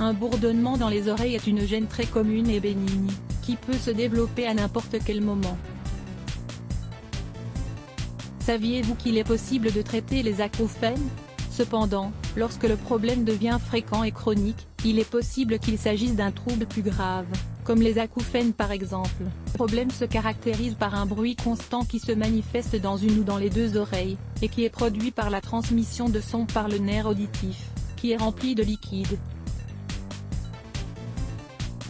Un bourdonnement dans les oreilles est une gêne très commune et bénigne, qui peut se développer à n'importe quel moment. Saviez-vous qu'il est possible de traiter les acouphènes? Cependant, lorsque le problème devient fréquent et chronique, il est possible qu'il s'agisse d'un trouble plus grave, comme les acouphènes par exemple. Le problème se caractérise par un bruit constant qui se manifeste dans une ou dans les deux oreilles, et qui est produit par la transmission de sons par le nerf auditif, qui est rempli de liquide.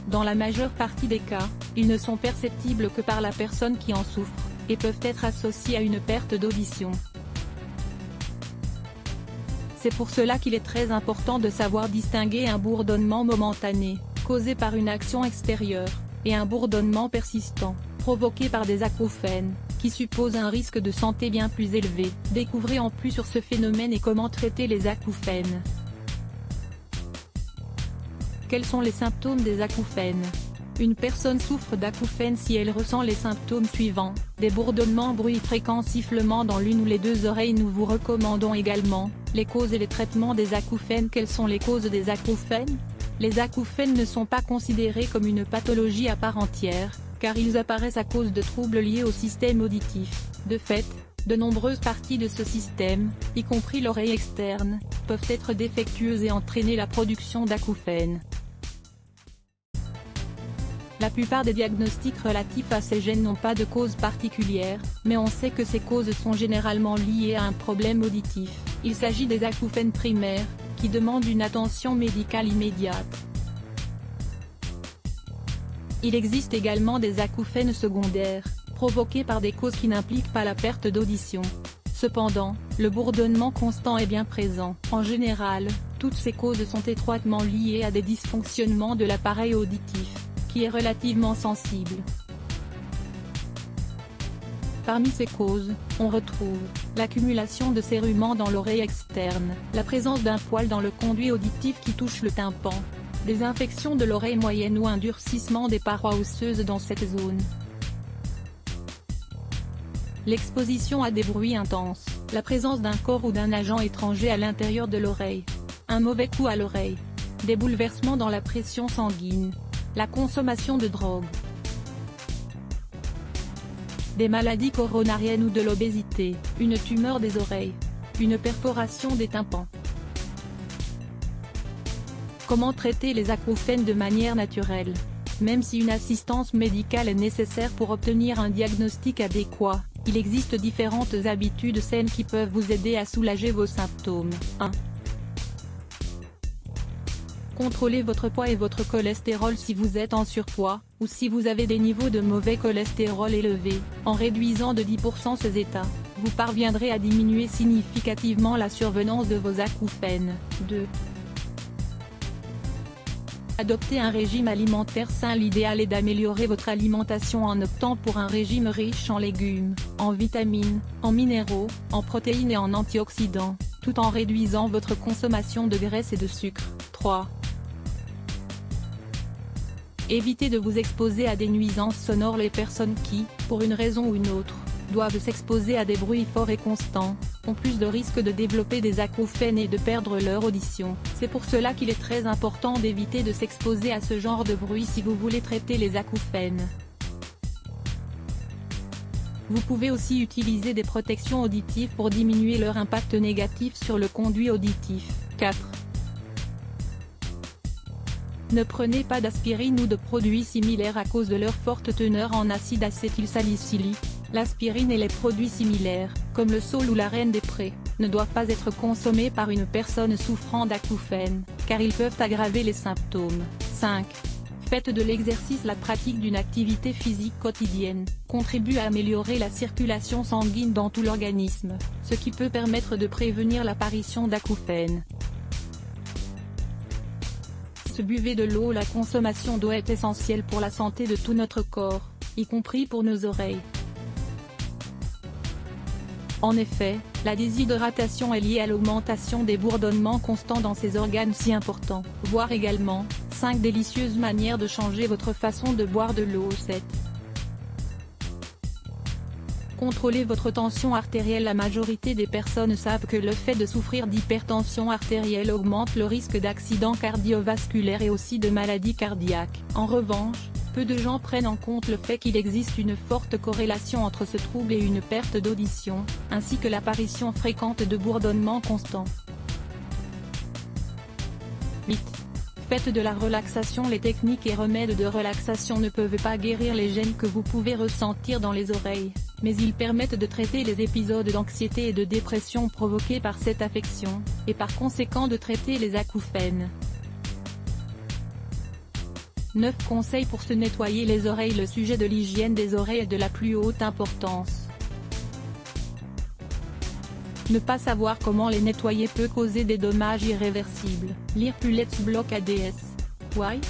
Dans la majeure partie des cas, ils ne sont perceptibles que par la personne qui en souffre, et peuvent être associés à une perte d'audition. C'est pour cela qu'il est très important de savoir distinguer un bourdonnement momentané, causé par une action extérieure, et un bourdonnement persistant, provoqué par des acouphènes, qui suppose un risque de santé bien plus élevé. Découvrez en plus sur ce phénomène et comment traiter les acouphènes. Quels sont les symptômes des acouphènes? Une personne souffre d'acouphènes si elle ressent les symptômes suivants: des bourdonnements, bruits fréquents, sifflements dans l'une ou les deux oreilles. Nous vous recommandons également les causes et les traitements des acouphènes. Quelles sont les causes des acouphènes? Les acouphènes ne sont pas considérés comme une pathologie à part entière, car ils apparaissent à cause de troubles liés au système auditif. De fait, de nombreuses parties de ce système, y compris l'oreille externe, peuvent être défectueuses et entraîner la production d'acouphènes. La plupart des diagnostics relatifs à ces gènes n'ont pas de cause particulière, mais on sait que ces causes sont généralement liées à un problème auditif. Il s'agit des acouphènes primaires, qui demandent une attention médicale immédiate. Il existe également des acouphènes secondaires, provoqués par des causes qui n'impliquent pas la perte d'audition. Cependant, le bourdonnement constant est bien présent. En général, toutes ces causes sont étroitement liées à des dysfonctionnements de l'appareil auditif, qui est relativement sensible. Parmi ces causes, on retrouve l'accumulation de séruments dans l'oreille externe, la présence d'un poil dans le conduit auditif qui touche le tympan, des infections de l'oreille moyenne ou un durcissement des parois osseuses dans cette zone. L'exposition à des bruits intenses, la présence d'un corps ou d'un agent étranger à l'intérieur de l'oreille, un mauvais coup à l'oreille, des bouleversements dans la pression sanguine, la consommation de drogue, des maladies coronariennes ou de l'obésité, une tumeur des oreilles, une perforation des tympans. Comment traiter les acouphènes de manière naturelle? Même si une assistance médicale est nécessaire pour obtenir un diagnostic adéquat, il existe différentes habitudes saines qui peuvent vous aider à soulager vos symptômes. 1. Contrôlez votre poids et votre cholestérol si vous êtes en surpoids, ou si vous avez des niveaux de mauvais cholestérol élevés. En réduisant de 10% ces états, vous parviendrez à diminuer significativement la survenance de vos acouphènes. 2. Adoptez un régime alimentaire sain. L'idéal est d'améliorer votre alimentation en optant pour un régime riche en légumes, en vitamines, en minéraux, en protéines et en antioxydants, tout en réduisant votre consommation de graisse et de sucre. 3. Évitez de vous exposer à des nuisances sonores. Les personnes qui, pour une raison ou une autre, doivent s'exposer à des bruits forts et constants, ont plus de risques de développer des acouphènes et de perdre leur audition. C'est pour cela qu'il est très important d'éviter de s'exposer à ce genre de bruit si vous voulez traiter les acouphènes. Vous pouvez aussi utiliser des protections auditives pour diminuer leur impact négatif sur le conduit auditif. 4. Ne prenez pas d'aspirine ou de produits similaires à cause de leur forte teneur en acide acétylsalicylique. L'aspirine et les produits similaires, comme le saule ou la reine des prés, ne doivent pas être consommés par une personne souffrant d'acouphènes, car ils peuvent aggraver les symptômes. 5. Faites de l'exercice. La pratique d'une activité physique quotidienne contribue à améliorer la circulation sanguine dans tout l'organisme, ce qui peut permettre de prévenir l'apparition d'acouphènes. Buvez de l'eau. La consommation d'eau est essentielle pour la santé de tout notre corps, y compris pour nos oreilles. En effet, la déshydratation est liée à l'augmentation des bourdonnements constants dans ces organes si importants. Voir également 5 délicieuses manières de changer votre façon de boire de l'eau. 7. Contrôlez votre tension artérielle. La majorité des personnes savent que le fait de souffrir d'hypertension artérielle augmente le risque d'accident cardiovasculaire et aussi de maladies cardiaques. En revanche, peu de gens prennent en compte le fait qu'il existe une forte corrélation entre ce trouble et une perte d'audition, ainsi que l'apparition fréquente de bourdonnements constants. Mythe. Faites de la relaxation. Les techniques et remèdes de relaxation ne peuvent pas guérir les gênes que vous pouvez ressentir dans les oreilles, mais ils permettent de traiter les épisodes d'anxiété et de dépression provoqués par cette affection, et par conséquent de traiter les acouphènes. 9 conseils pour se nettoyer les oreilles. Le sujet de l'hygiène des oreilles est de la plus haute importance. Ne pas savoir comment les nettoyer peut causer des dommages irréversibles. Lire plus Let's Block ADS. Why?